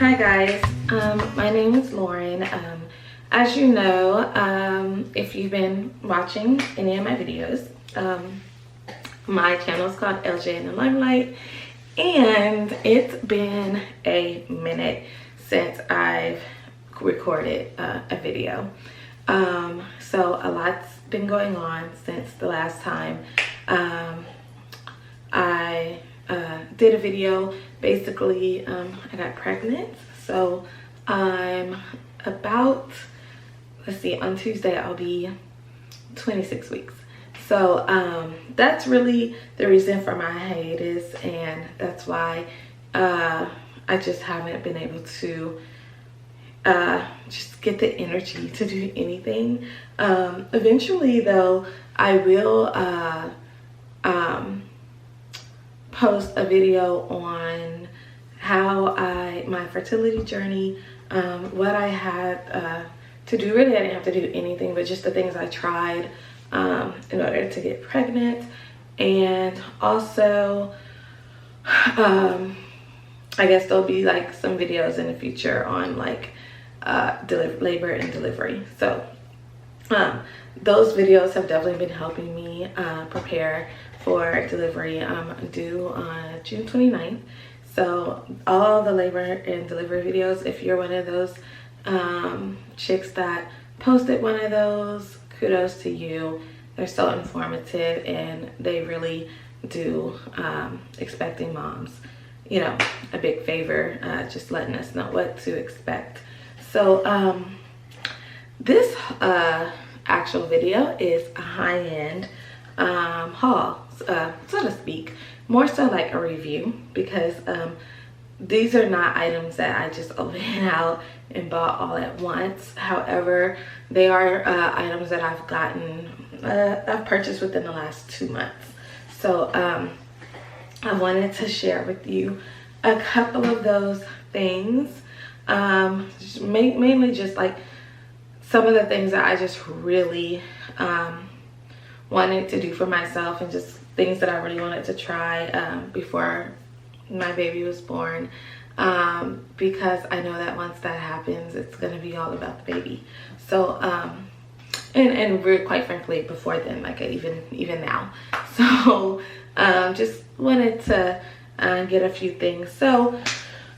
Hi guys, my name is Lauren. As you know, if you've been watching any of my videos, my channel is called LJ in the Limelight, and it's been a minute since I've recorded a video. So a lot's been going on since the last time I did a video. Basically, I got pregnant, so I'm about, let's see, on Tuesday I'll be 26 weeks. So that's really the reason for my hiatus, and that's why I just haven't been able to just get the energy to do anything. Eventually though, I will post a video on how my fertility journey, what I had to do. Really, I didn't have to do anything, but just the things I tried in order to get pregnant. And also, I guess there'll be like some videos in the future on like labor and delivery. So those videos have definitely been helping me prepare for delivery. I'm due on June 29th. So all the labor and delivery videos, if you're one of those chicks that posted one of those, kudos to you. They're so informative, and they really do expecting moms, you know, a big favor, just letting us know what to expect. So this actual video is a high-end haul, so to speak, more so like a review, because these are not items that I just opened out and bought all at once. However, they are items that I've gotten, I've purchased within the last 2 months. So I wanted to share with you a couple of those things, mainly just like some of the things that I just really wanted to do for myself, and just things that I really wanted to try before my baby was born, because I know that once that happens, it's going to be all about the baby. So and we're, quite frankly, before then, like even now. So just wanted to get a few things. So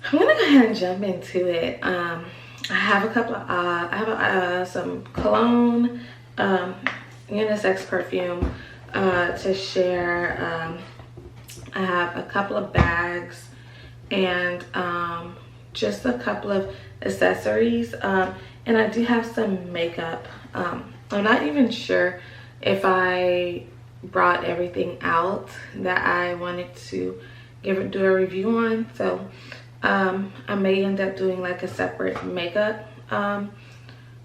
I'm gonna go ahead and jump into it. I have a couple of I have some cologne, unisex perfume to share. I have a couple of bags, and just a couple of accessories, and I do have some makeup. I'm not even sure if I brought everything out that I wanted to do a review on, so I may end up doing like a separate makeup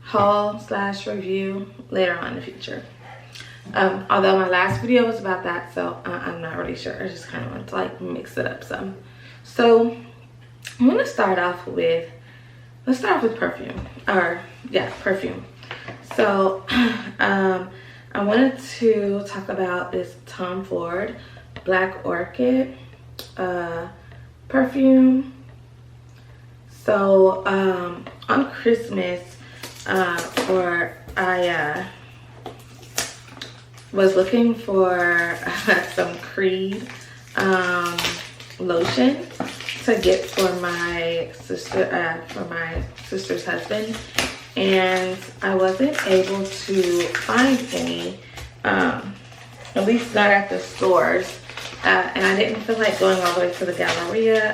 haul / review later on in the future. Although my last video was about that, so I'm not really sure. I just kind of want to like mix it up some. So I'm gonna start off with, let's start with perfume, or yeah, perfume. So I wanted to talk about this Tom Ford Black Orchid perfume. So on Christmas, I was looking for some Creed lotion to get for my sister's husband, and I wasn't able to find any, at least not at the stores, and I didn't feel like going all the way to the Galleria.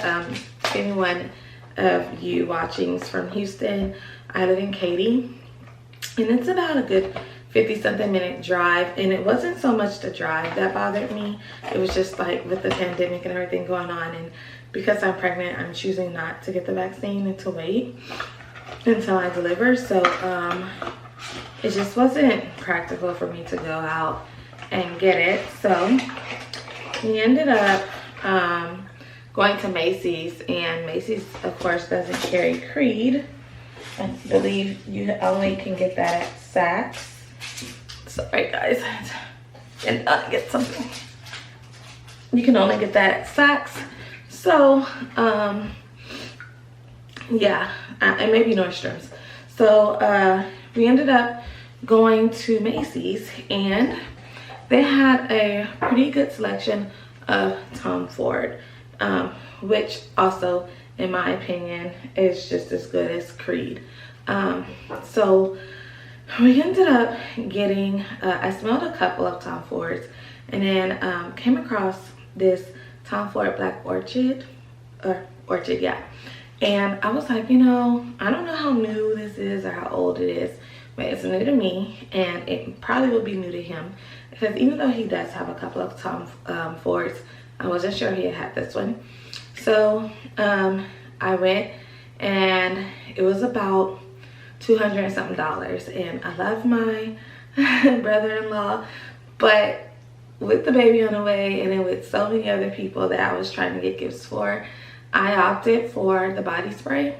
If anyone of you watching is from Houston, I live in Katy, and it's about a good 50-something minute drive, and it wasn't so much the drive that bothered me. It was just like with the pandemic and everything going on, and because I'm pregnant, I'm choosing not to get the vaccine and to wait until I deliver. So it just wasn't practical for me to go out and get it. So we ended up going to Macy's, and Macy's of course doesn't carry Creed. I believe you only can get that at Saks. Sorry guys, and get something. You can only get that at Saks. So yeah, and maybe Nordstrom's. So we ended up going to Macy's, and they had a pretty good selection of Tom Ford, which also, in my opinion, is just as good as Creed. So we ended up getting, I smelled a couple of Tom Fords, and then came across this Tom Ford Black Orchid, yeah. And I was like, you know, I don't know how new this is or how old it is, but it's new to me, and it probably will be new to him, because even though he does have a couple of Tom Fords, I wasn't sure he had this one. So I went, and it was about $200 and something, and I love my brother-in-law, but with the baby on the way, and then with so many other people that I was trying to get gifts for, I opted for the body spray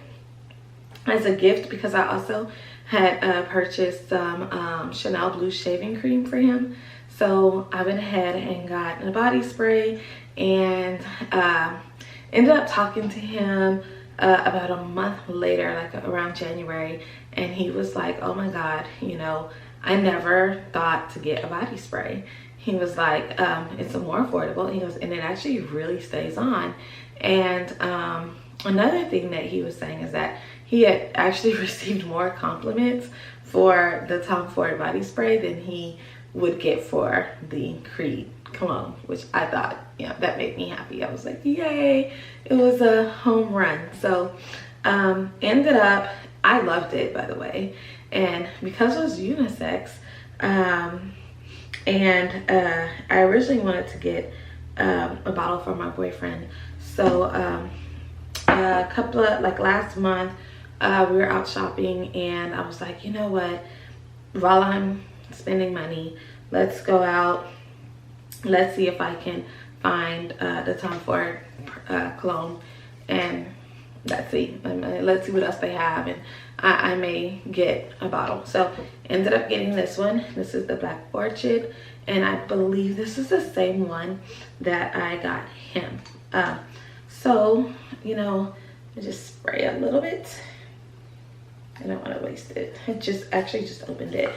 as a gift, because I also had purchased some Chanel Blue shaving cream for him. So I went ahead and got a body spray, and ended up talking to him about a month later, like around January, and he was like, oh my God, you know, I never thought to get a body spray. He was like, it's more affordable. He goes, and it actually really stays on. And another thing that he was saying is that he had actually received more compliments for the Tom Ford body spray than he would get for the Creed cologne, which I thought, you know, that made me happy. I was like, yay, it was a home run. So ended up, I loved it, by the way, and because it was unisex, and I originally wanted to get a bottle for my boyfriend. So a couple of, like last month, we were out shopping, and I was like, you know what, while I'm spending money, let's go out, let's see if I can find the Tom Ford cologne, and let's see what else they have, and I may get a bottle. So ended up getting this one. This is the Black Orchid, and I believe this is the same one that I got him. So, you know, I just spray a little bit. I don't want to waste it. I actually just opened it.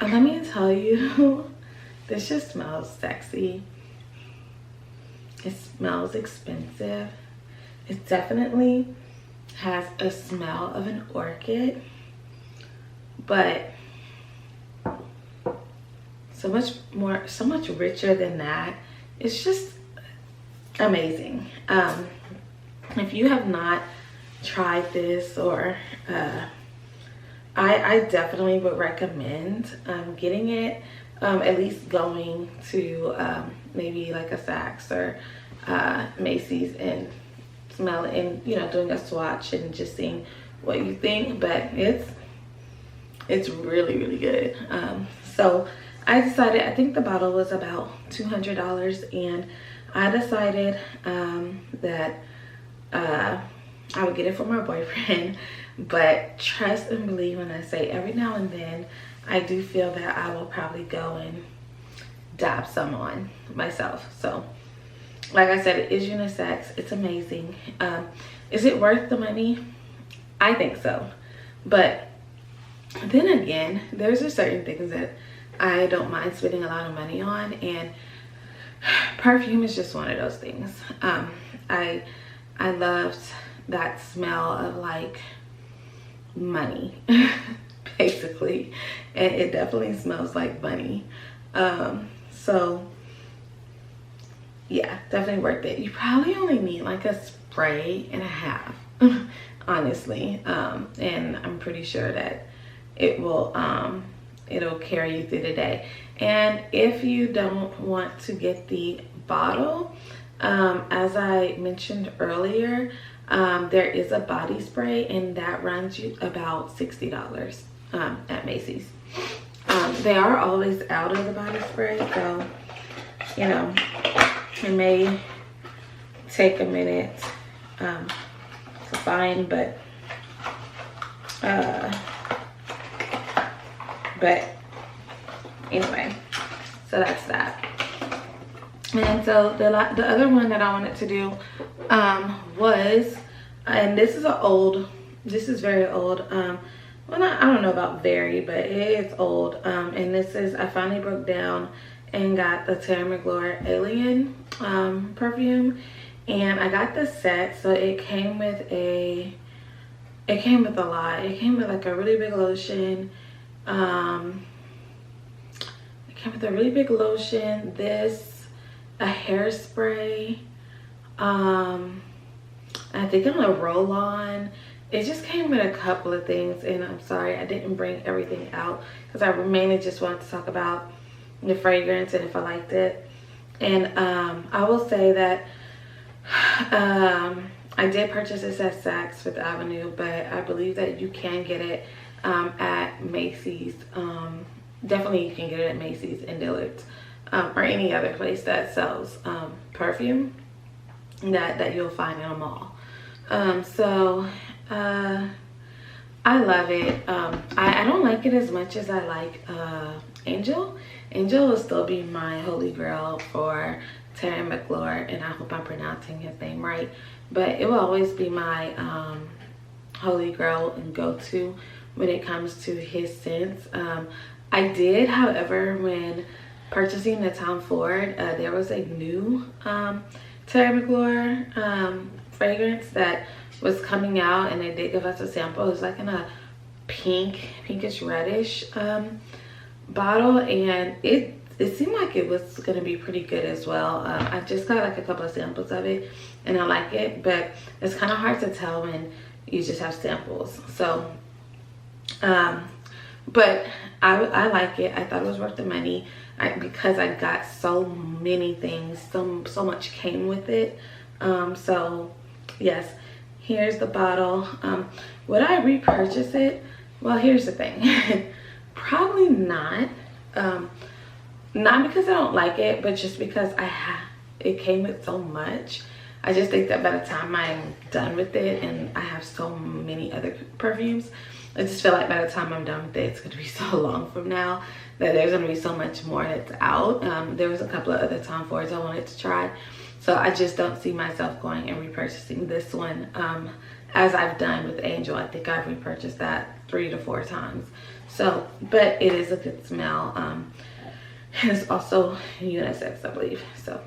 And let me tell you, this just smells sexy. It smells expensive. It definitely has a smell of an orchid, but so much richer than that. It's just amazing. If you have not tried this, or I definitely would recommend getting it, at least going to maybe like a Saks or Macy's and smell it, and you know, doing a swatch and just seeing what you think. But it's really, really good. So I decided, I think the bottle was about $200, and I decided that I would get it for my boyfriend. But trust and believe when I say, every now and then I do feel that I will probably go and dab some on myself. So like I said, it is unisex. It's amazing. Is it worth the money? I think so. But then again, there's just certain things that I don't mind spending a lot of money on, and perfume is just one of those things. I loved that smell of like money, basically, and it definitely smells like money. So yeah, definitely worth it. You probably only need like a spray and a half, honestly, and I'm pretty sure that it will it'll carry you through the day. And if you don't want to get the bottle, as I mentioned earlier, there is a body spray, and that runs you about $60 at Macy's. They are always out of the body spray, so you know, it may take a minute to find, but anyway, so that's that. And so the other one that I wanted to do was and this is very old. Well, I don't know about very, but it's old. And this is, I finally broke down and got the Terry McGlory Alien perfume, and I got the set. So it came with a lot. It came with like a really big lotion. It came with a really big lotion, this, a hairspray, I think on a roll-on. It just came with a couple of things, and I'm sorry I didn't bring everything out because I mainly just wanted to talk about the fragrance and if I liked it. And I will say that I did purchase this at Saks Fifth Avenue, but I believe that you can get it at Macy's. Definitely you can get it at Macy's and Dillard's, or any other place that sells perfume that you'll find in a mall. I love it. I don't like it as much as I like Angel. Angel will still be my holy grail for Terry McGlory, and I hope I'm pronouncing his name right, but it will always be my holy grail and go-to when it comes to his scents. I did, however, when purchasing the Tom Ford, there was a new Terry McGlory fragrance that was coming out, and they did give us a sample. It was like in a pinkish reddish bottle, and it seemed like it was going to be pretty good as well. I just got like a couple of samples of it, and I like it, but it's kind of hard to tell when you just have samples. So but I like it. I thought it was worth the money because I got so many things, so much came with it. So yes, here's the bottle. Would I repurchase it? Well, here's the thing. Probably not. Not because I don't like it, but just because it came with so much. I just think that by the time I'm done with it, and I have so many other perfumes, I just feel like by the time I'm done with it, it's going to be so long from now that there's going to be so much more that's out. There was a couple of other Tom Fords I wanted to try, so I just don't see myself going and repurchasing this one as I've done with Angel. I think I've repurchased that 3 to 4 times. So, but it is a good smell. And it's also unisex, I believe. So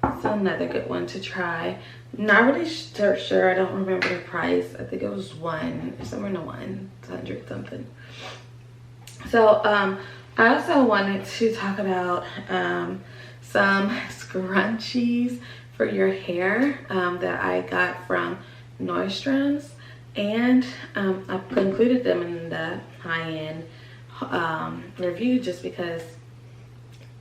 it's another good one to try. Not really sure. I don't remember the price. I think it was somewhere in the 100 something. So I also wanted to talk about some scrunchies for your hair that I got from Nordstrom's, and I've included them in the high-end review just because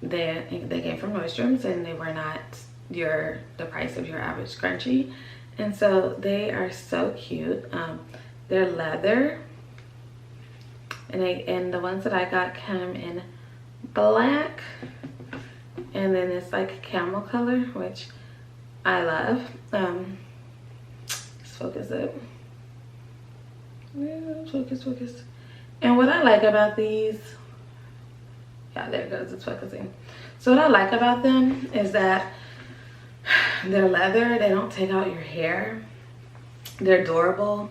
they came from Nordstrom's and they were not the price of your average scrunchie. And so they are so cute. They're leather, and the ones that I got come in black, and then it's like camel color, which I love. Let's focus it. Yeah, focus. And what I like about these, yeah, there it goes, it's focusing. So what I like about them is that they're leather. They don't take out your hair. They're durable.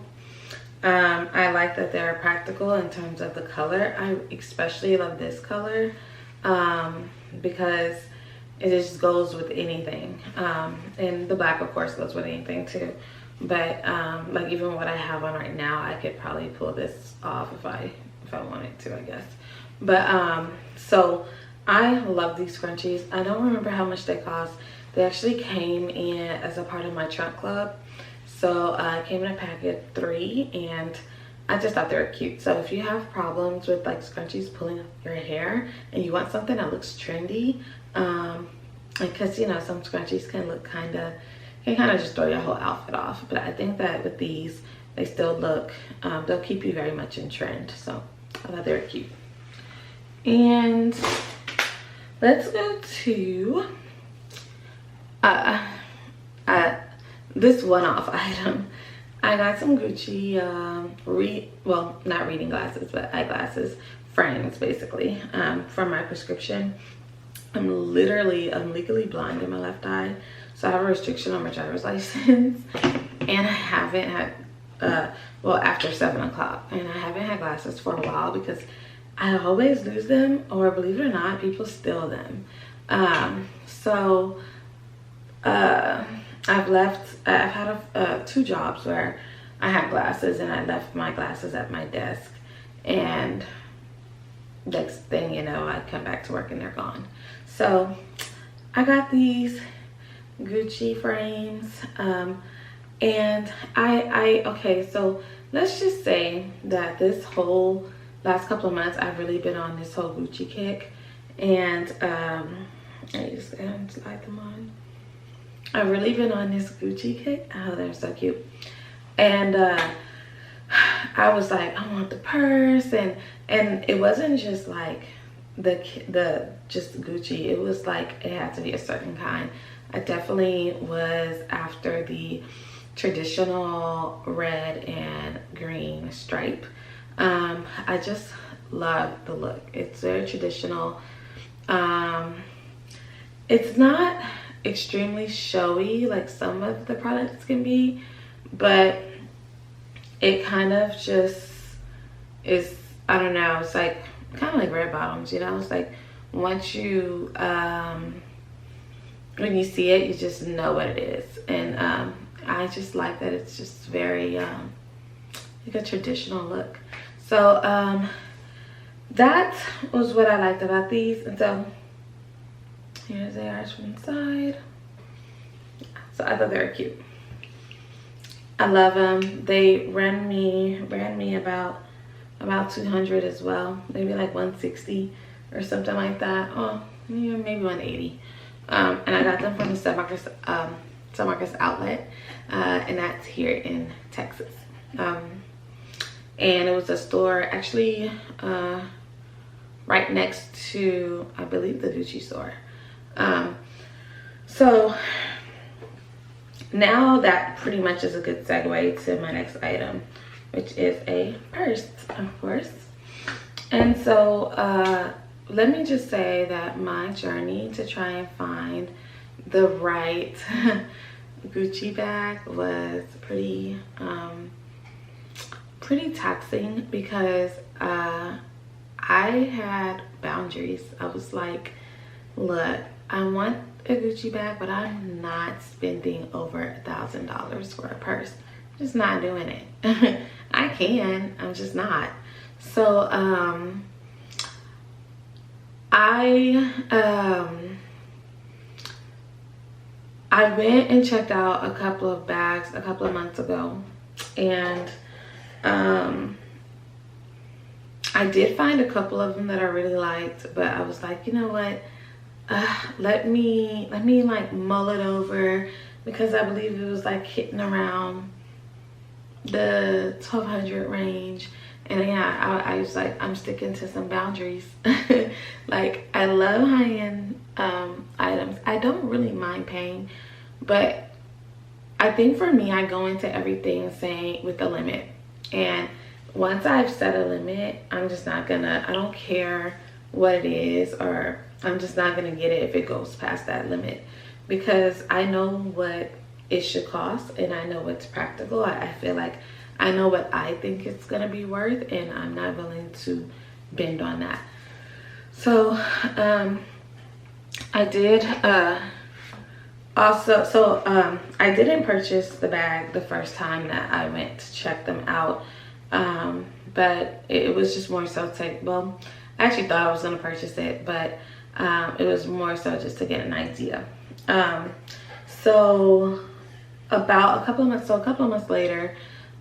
I like that they're practical in terms of the color. I especially love this color because it just goes with anything. And the black, of course, goes with anything too. But like even what I have on right now, I could probably pull this off if I wanted to, I guess. But so I love these scrunchies. I don't remember how much they cost. They actually came in as a part of my trunk club. So it came in a pack of 3, and I just thought they were cute. So if you have problems with like scrunchies pulling up your hair and you want something that looks trendy, because you know some scrunchies can kind of just throw your whole outfit off. But I think that with these, they still look, they'll keep you very much in trend. So I thought they were cute. And let's go to this one-off item. I got some Gucci well, not reading glasses, but eyeglasses frames basically for my prescription. I'm legally blind in my left eye, so I have a restriction on my driver's license, and I haven't had well, after 7 o'clock, and I haven't had glasses for a while because I always lose them, or believe it or not, people steal them. I've had 2 jobs where I had glasses and I left my glasses at my desk, and next thing you know, I come back to work and they're gone. So I got these Gucci frames, and okay, so let's just say that this whole last couple of months I've really been on this whole Gucci kick, and I just slide them on. I've really been on this Gucci kick. Oh, they're so cute. And I was like, I want the purse, and it wasn't just like the just Gucci. It was like it had to be a certain kind. I definitely was after the traditional red and green stripe. I just love the look. It's very traditional. It's not extremely showy like some of the products can be, but it kind of just is, I don't know, it's like kind of like red bottoms, you know. It's like once you when you see it, you just know what it is. And I just like that it's just very like a traditional look. So that was what I liked about these. And so here's the eyes from the side. So I thought they were cute. I love them. They ran me about 200 as well, maybe like 160 or something like that. Oh, yeah, maybe 180. And I got them from the Marcus outlet, and that's here in Texas. And it was a store actually right next to, I believe, the Gucci store. So now that pretty much is a good segue to my next item, which is a purse, of course. And so let me just say that my journey to try and find the right Gucci bag was pretty taxing, because I had boundaries. I was like, look, I want a Gucci bag, but I'm not spending over $1,000 for a purse. I'm just not doing it. I can, I'm just not. So I went and checked out a couple of bags a couple of months ago, and I did find a couple of them that I really liked, but I was like, you know what, let me like mull it over, because I believe it was like hitting around the 1,200 range. And yeah, I was like, I'm sticking to some boundaries. Like, I love high-end items. I don't really mind paying, but I think for me, I go into everything saying with a limit. And once I've set a limit, I'm just not gonna, I don't care what it is, or I'm just not gonna get it if it goes past that limit, because I know what it should cost and I know what's practical. I feel like I know what I think it's gonna be worth, and I'm not willing to bend on that. So I did I didn't purchase the bag the first time that I went to check them out, but it was just more so well, I actually thought I was gonna purchase it, but it was more so just to get an idea. So about a couple of months later,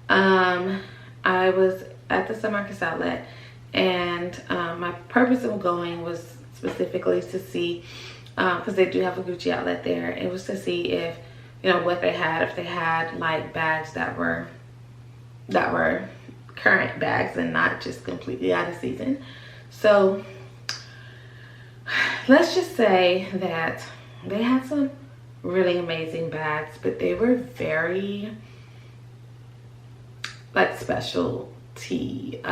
I was at the Marcus outlet, and my purpose of going was specifically to see, because they do have a Gucci outlet there. It was to see if, you know, what they had, if they had like bags that were current bags and not just completely out of season. So let's just say that they had some really amazing bags, but they were very like specialty,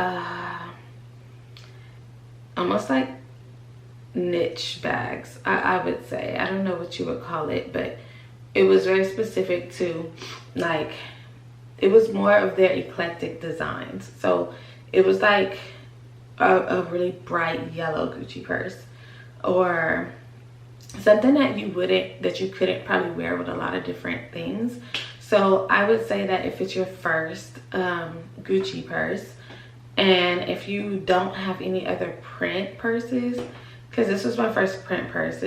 almost like niche bags, I would say. I don't know what you would call it, but it was very specific to like it was more of their eclectic designs. So it was like a really bright yellow Gucci purse, or something that you couldn't probably wear with a lot of different things. So I would say that if it's your first Gucci purse, and if you don't have any other print purses, because this was my first print purse.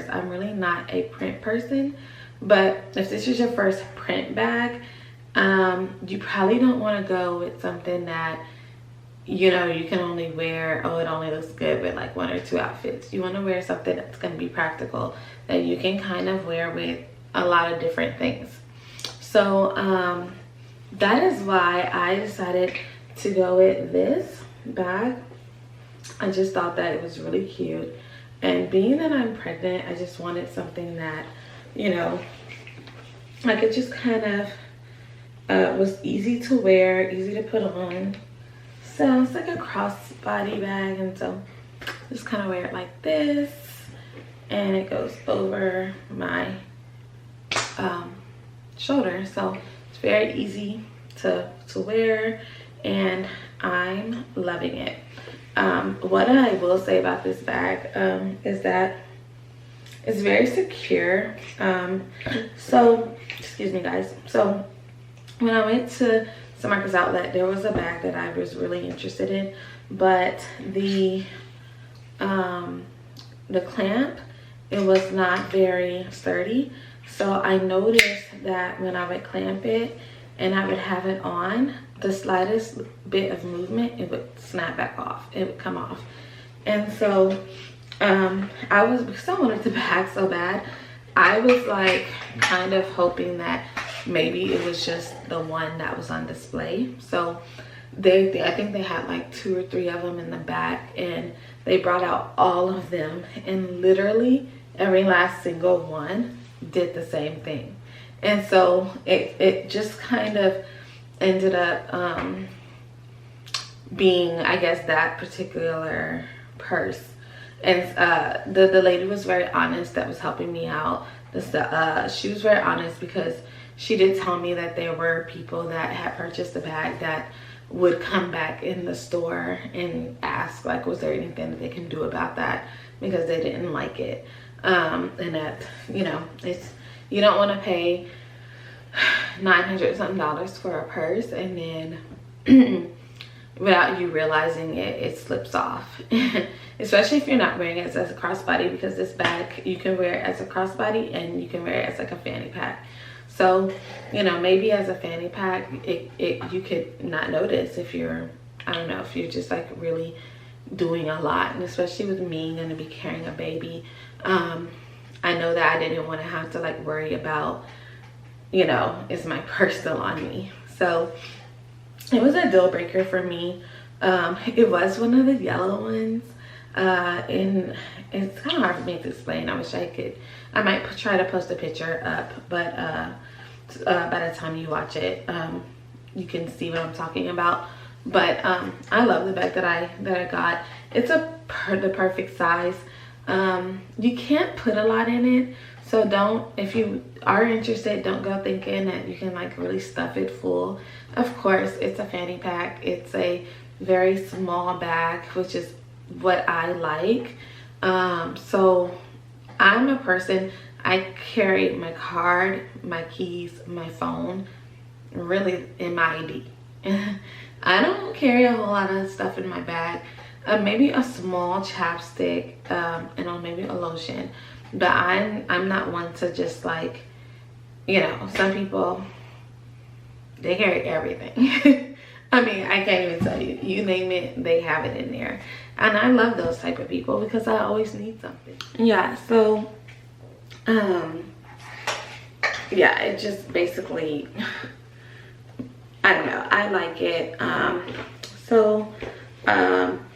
I'm really not a print person, but if this is your first print bag, you probably don't want to go with something that, you know, you can only wear, oh, it only looks good with like 1 or 2 outfits. You want to wear something that's going to be practical, that you can kind of wear with a lot of different things. So that is why I decided to go with this bag. I just thought that it was really cute, and being that I'm pregnant, I just wanted something that, you know, I could just kind of was easy to wear, easy to put on. So it's like a crossbody bag, and so just kind of wear it like this, and it goes over my shoulder. So it's very easy to wear, and I'm loving it. What I will say about this bag is that it's very secure. So excuse me guys, so when I went to Marcus Outlet, there was a bag that I was really interested in, but the clamp, it was not very sturdy. So I noticed that when I would clamp it and I would have it on, the slightest bit of movement, it would snap back off, it would come off. And so because I wanted the bag so bad, I was like kind of hoping that maybe it was just the one that was on display. So I think they had like 2 or 3 of them in the back, and they brought out all of them, and literally every last single one did the same thing. And so it just kind of ended up being, I guess, that particular purse. And the lady was very honest that was helping me out. She was very honest, because she did tell me that there were people that had purchased the bag that would come back in the store and ask, like, was there anything that they can do about that, because they didn't like it. And that, you know, you don't want to pay $900 something for a purse, and then without you realizing it slips off. Especially if you're not wearing it as a crossbody, because this bag, you can wear it as a crossbody and you can wear it as like a fanny pack. So, you know, maybe as a fanny pack, you could not notice if you're, I don't know, if you're just like really doing a lot. And especially with me going to be carrying a baby, I know that I didn't want to have to like worry about, you know, is my purse still on me? So it was a deal breaker for me. It was one of the yellow ones, and it's kind of hard for me to explain. I wish I might try to post a picture up, but by the time you watch it, you can see what I'm talking about. But I love the bag that I got. It's the perfect size. You can't put a lot in it, so if you are interested, don't go thinking that you can like really stuff it full. Of course, it's a fanny pack. It's a very small bag, which is what I like. So I'm a person, I carry my card, my keys, my phone, really, in my ID. I don't carry a whole lot of stuff in my bag. Maybe a small chapstick, and maybe a lotion. But I'm not one to just like, you know, some people, they carry everything. I mean, I can't even tell you. You name it, they have it in there. And I love those type of people, because I always need something. Yeah, so, yeah, it just basically, I don't know, I like it.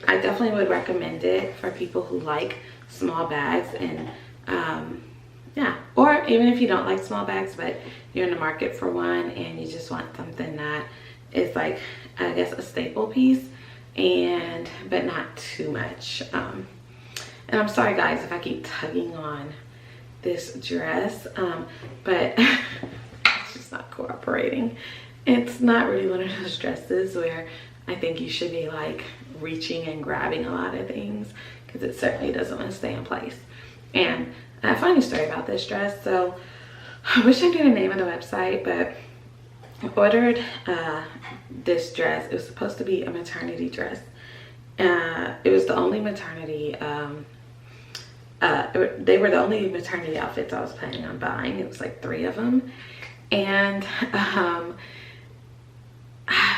I definitely would recommend it for people who like small bags, and yeah, or even if you don't like small bags but you're in the market for one and you just want something that is like, I guess, a staple piece, but not too much. And I'm sorry guys if I keep tugging on this dress, but it's just not cooperating. It's not really one of those dresses where I think you should be like reaching and grabbing a lot of things, because it certainly doesn't want to stay in place. And a funny story about this dress. So I wish I knew the name of the website, but I ordered this dress. It was supposed to be a maternity dress. It was the only maternity, they were the only maternity outfits I was planning on buying. It was like 3 of them. And I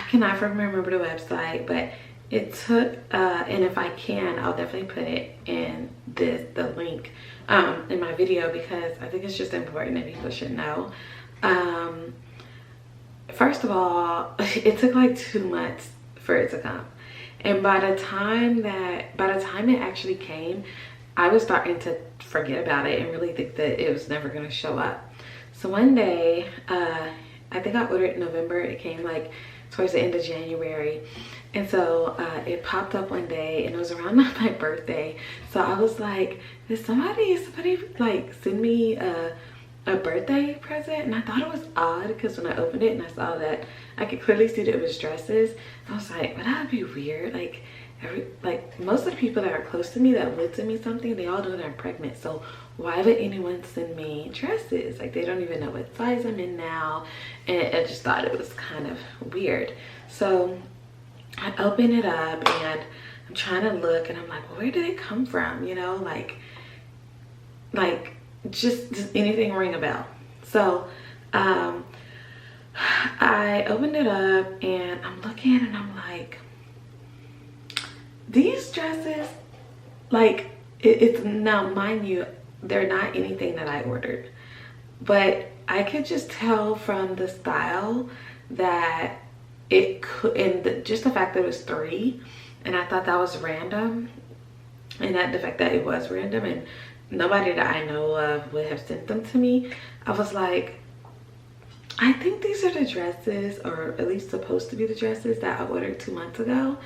cannot remember the website, but it took, and if I can, I'll definitely put it in the link in my video, because I think it's just important that people should know. First of all, it took like 2 months for it to come, and by the time it actually came, I was starting to forget about it and really think that it was never going to show up. So one day, I think I ordered it in November. It came like towards the end of January, and so it popped up one day, and it was around my birthday. So I was like, did somebody like send me a birthday present? And I thought it was odd, because when I opened it and I saw that I could clearly see that it was dresses, I was like, well, that would be weird. Like most of the people that are close to me that would send me something, they all know that I'm pregnant. So why would anyone send me dresses? Like, they don't even know what size I'm in now. And I just thought it was kind of weird. So I open it up and I'm trying to look, and I'm like, well, where did it come from? You know, like just anything ring a bell. So I opened it up and I'm looking and I'm like, these dresses, like, it's now, mind you, they're not anything that I ordered, but I could just tell from the style that it could, and just the fact that it was 3, and I thought that was random, and that the fact that it was random and nobody that I know of would have sent them to me, I was like, I think these are the dresses, or at least supposed to be the dresses, that I ordered 2 months ago.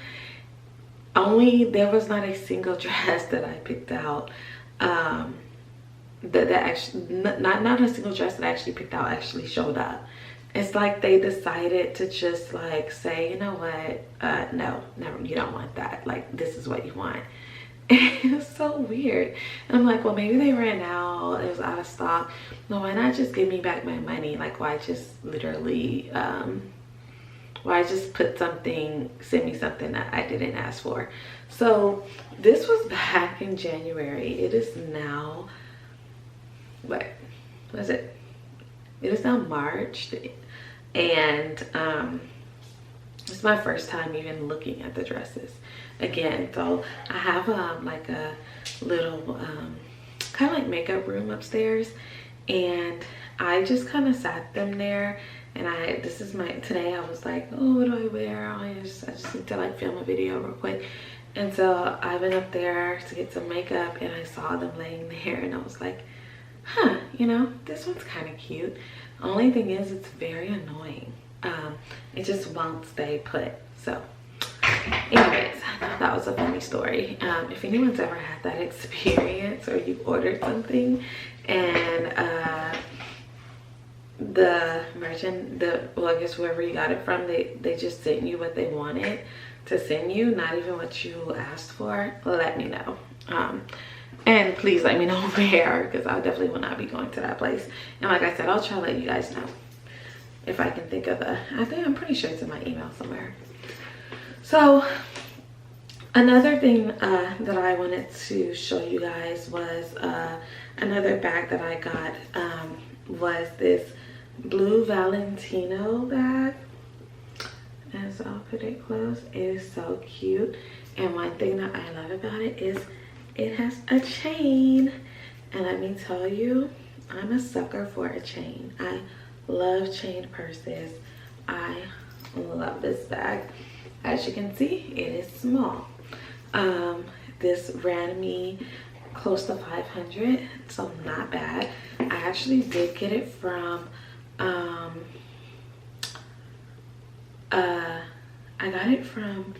Only there was not a single dress that I picked out that actually, not a single dress that I actually picked out actually showed up. It's like they decided to just like say, you know what, no, never, you don't want that. Like, this is what you want. It was so weird. And I'm like, well, maybe they ran out, it was out of stock. No, why not just give me back my money? Like, why just literally why just send me something that I didn't ask for? So this was back in January. It is now, what is it? It is now March, and it's my first time even looking at the dresses again. So I have like a little kind of like makeup room upstairs, and I just kind of sat them there. And today I was like, oh, what do I wear? I just need to like film a video real quick. And so I went up there to get some makeup, and I saw them laying there, and I was like, huh, you know, this one's kind of cute. Only thing is, it's very annoying. It just won't stay put. So anyways, I thought that was a funny story. If anyone's ever had that experience, or you ordered something and the merchant, well, I guess whoever you got it from, they just sent you what they wanted to send you, not even what you asked for, let me know. And please let me know where, because I definitely will not be going to that place. And like I said, I'll try to let you guys know if I can think of I'm pretty sure it's in my email somewhere. So another thing that I wanted to show you guys was another bag that I got, was this blue Valentino bag. And so I'll put it close. It is so cute. And one thing that I love about it is it has a chain. And let me tell you, I'm a sucker for a chain. I love chain purses. I love this bag. As you can see, it is small. This ran me close to $500, so not bad. I actually did get it from I got it from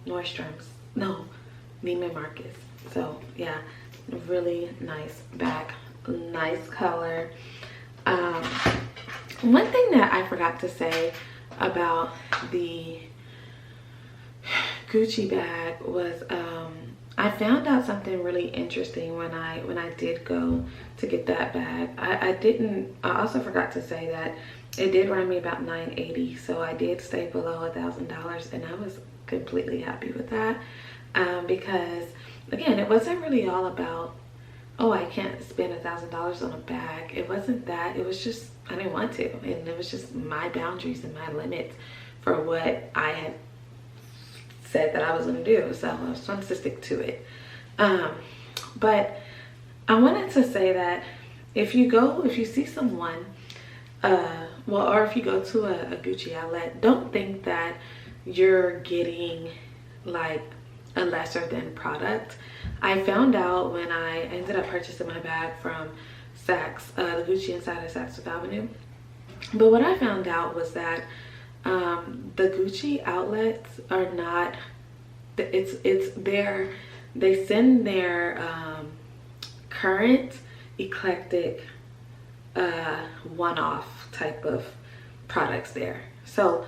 Nordstrom's, no, Neiman Marcus. So yeah, really nice bag, nice color. one thing that I forgot to say about the Gucci bag was I found out something really interesting when I did go to get that bag. I also forgot to say that it did run me about $980, so I did stay below $1,000, and I was completely happy with that, because again, it wasn't really all about, oh, I can't spend $1,000 on a bag. It wasn't that. It was just I didn't want to, and it was just my boundaries and my limits for what I had said that I was going to do. So I was trying to stick to it. But I wanted to say that if you see someone, or if you go to a Gucci outlet, don't think that you're getting like a lesser than product. I found out when I ended up purchasing my bag from Saks, the Gucci inside of Saks Fifth Avenue. But what I found out was that the Gucci outlets are not, they send their current eclectic one-off type of products there. So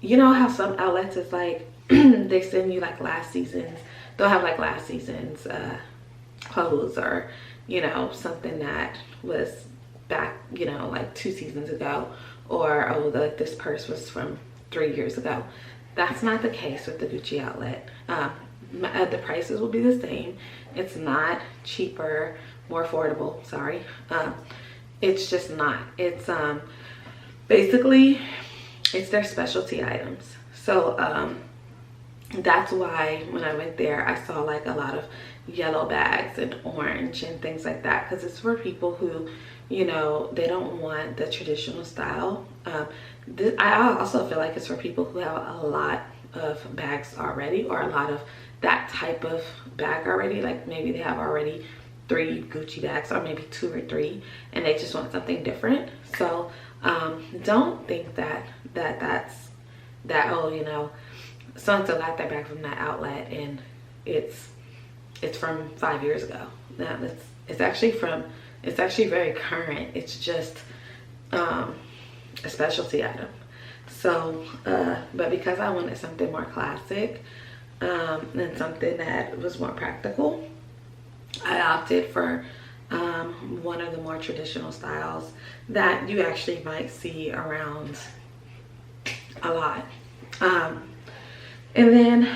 you know how some outlets is like they send you like last season's, they'll have like last season's clothes, or you know, something that was back, you know, like 2 seasons ago, or oh, like this purse was from 3 years ago. That's not the case with the Gucci outlet. The prices will be the same. It's not cheaper, more affordable, sorry. It's just not. It's basically, it's their specialty items. So that's why when I went there, I saw like a lot of yellow bags and orange and things like that, because it's for people who, you know, they don't want the traditional style. I also feel like it's for people who have a lot of bags already, or a lot of that type of bag already. Like maybe they have already 3 Gucci bags, or maybe 2 or 3, and they just want something different. So don't think that oh, you know, so-and-so got that bag from that outlet and it's from 5 years ago. Now it's actually very current. It's just a specialty item. So but because I wanted something more classic and something that was more practical, I opted for one of the more traditional styles that you actually might see around a lot. And then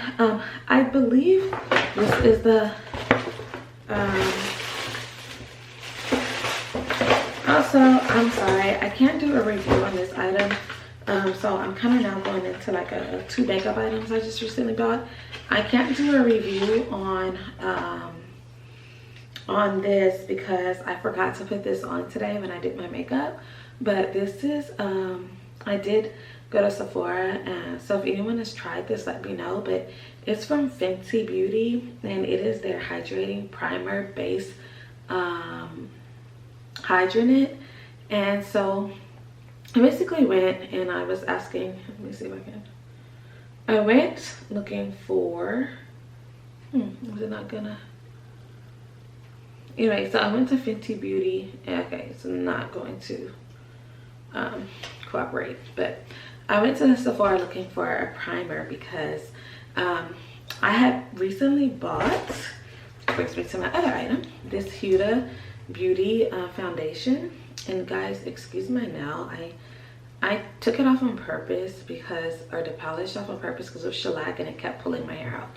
I believe this is the also, I'm sorry, I can't do a review on this item, so I'm kind of now going into like 2 makeup items I just recently bought. I can't do a review on this because I forgot to put this on today when I did my makeup. But this is I did go to Sephora, so if anyone has tried this, let me know. But it's from Fenty Beauty, and it is their hydrating primer base hydrogen. And so I basically went and I was asking, let me see if I went looking for was it not gonna, anyway, so I went to Fenty Beauty. Okay, it's not going to cooperate, but I went to Sephora looking for a primer because I had recently bought, brings me to my other item, this Huda Beauty foundation. And guys, excuse my nail, I took it off on purpose because, or the polish off on purpose because it was shellac and it kept pulling my hair out.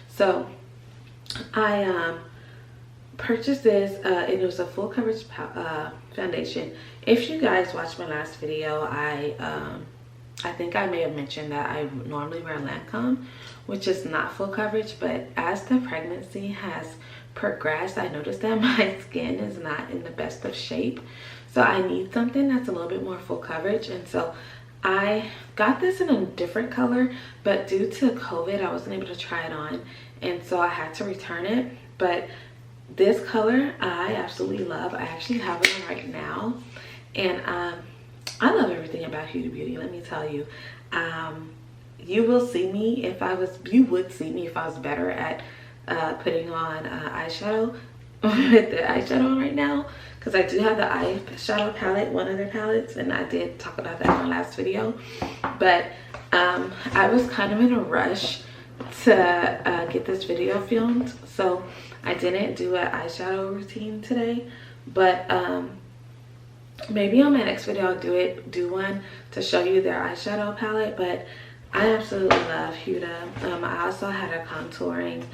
So I purchased this and it was a full coverage foundation. If you guys watched my last video, I think I may have mentioned that I normally wear Lancome, which is not full coverage, but as the pregnancy has progressed, I noticed that my skin is not in the best of shape. So I need something that's a little bit more full coverage. And so I got this in a different color, but due to COVID, I wasn't able to try it on. And so I had to return it. But this color, I absolutely love. I actually have it on right now. And I love everything about Huda Beauty, let me tell you. You will see me you would see me if I was better at putting on eyeshadow. with the eyeshadow on right now, because I do have the eyeshadow palette, one of their palettes, and I did talk about that in my last video. But I was kind of in a rush to get this video filmed, so I didn't do an eyeshadow routine today. But maybe on my next video I'll do one to show you their eyeshadow palette. But I absolutely love Huda. I also had a contouring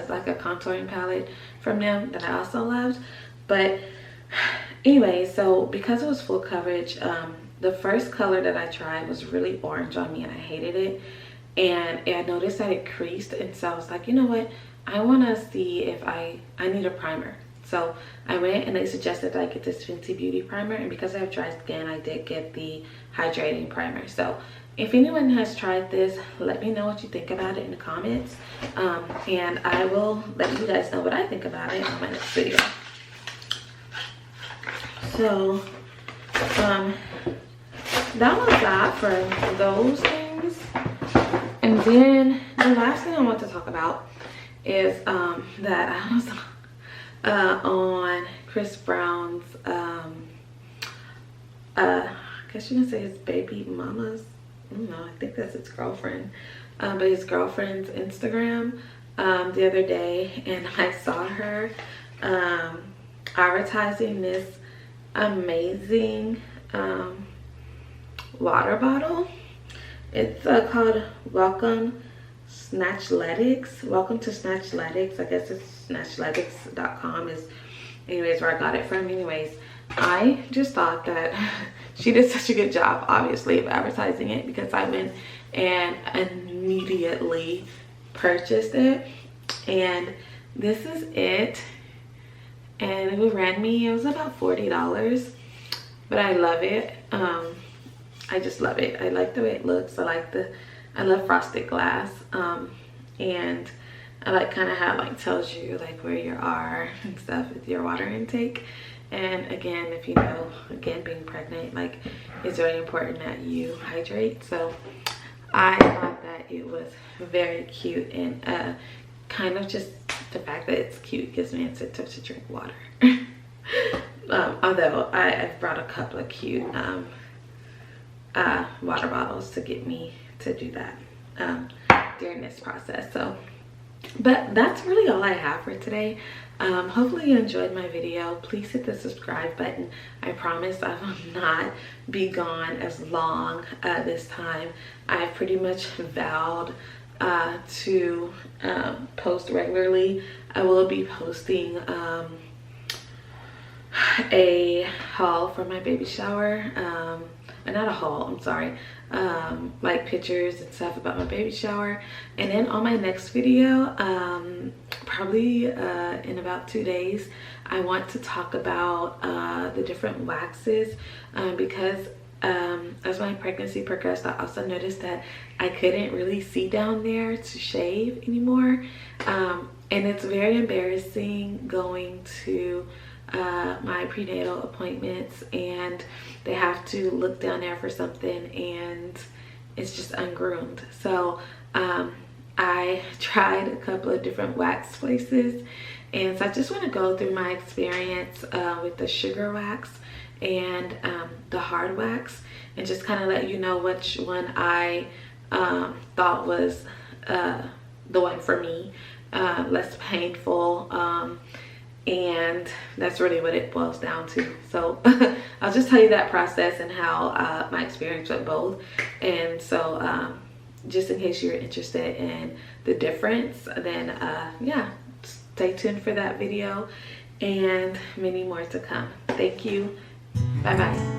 like a contouring palette from them that I also loved. But anyway, so because it was full coverage, the first color that I tried was really orange on me and I hated it, and I noticed that it creased, and so I was like, you know what, I want to see if I need a primer. So I went and they suggested that I get this Fenty Beauty primer, and because I have dry skin, I did get the hydrating primer. So if anyone has tried this, let me know what you think about it in the comments, and I will let you guys know what I think about it on my next video. So that was that for those things. And then the last thing I want to talk about is that I was on Chris Brown's I guess you can say his baby mama's, I don't know, I think that's his girlfriend, but his girlfriend's Instagram the other day, and I saw her advertising this amazing water bottle. It's called Welcome to Snatchletics. I guess it's snatchletics.com is anyways where I got it from. Anyways, I just thought that she did such a good job, obviously, of advertising it, because I went and immediately purchased it, and this is it. And it ran me, it was about $40, but I love it. I just love it. I like the way it looks. I love frosted glass, and I like kind of how it like tells you like where you are and stuff with your water intake. And again, if you know, again, being pregnant, like, it's very important that you hydrate. So I thought that it was very cute, and kind of just the fact that it's cute gives me incentive to drink water. Although I've brought a couple of cute water bottles to get me to do that during this process. So, but that's really all I have for today. Hopefully you enjoyed my video. Please hit the subscribe button. I promise I will not be gone as long this time. I've pretty much vowed to post regularly. I will be posting a haul for my baby shower, not a haul, I'm sorry, like pictures and stuff about my baby shower. And then on my next video, probably in about 2 days, I want to talk about the different waxes, because as my pregnancy progressed, I also noticed that I couldn't really see down there to shave anymore, and it's very embarrassing going to my prenatal appointments and they have to look down there for something and it's just ungroomed. So I tried a couple of different wax places, and so I just want to go through my experience with the sugar wax and the hard wax, and just kind of let you know which one I thought was the one for me, less painful, and that's really what it boils down to. So I'll just tell you that process and how my experience with both. And so just in case you're interested in the difference, then yeah, stay tuned for that video and many more to come. Thank you. Bye bye.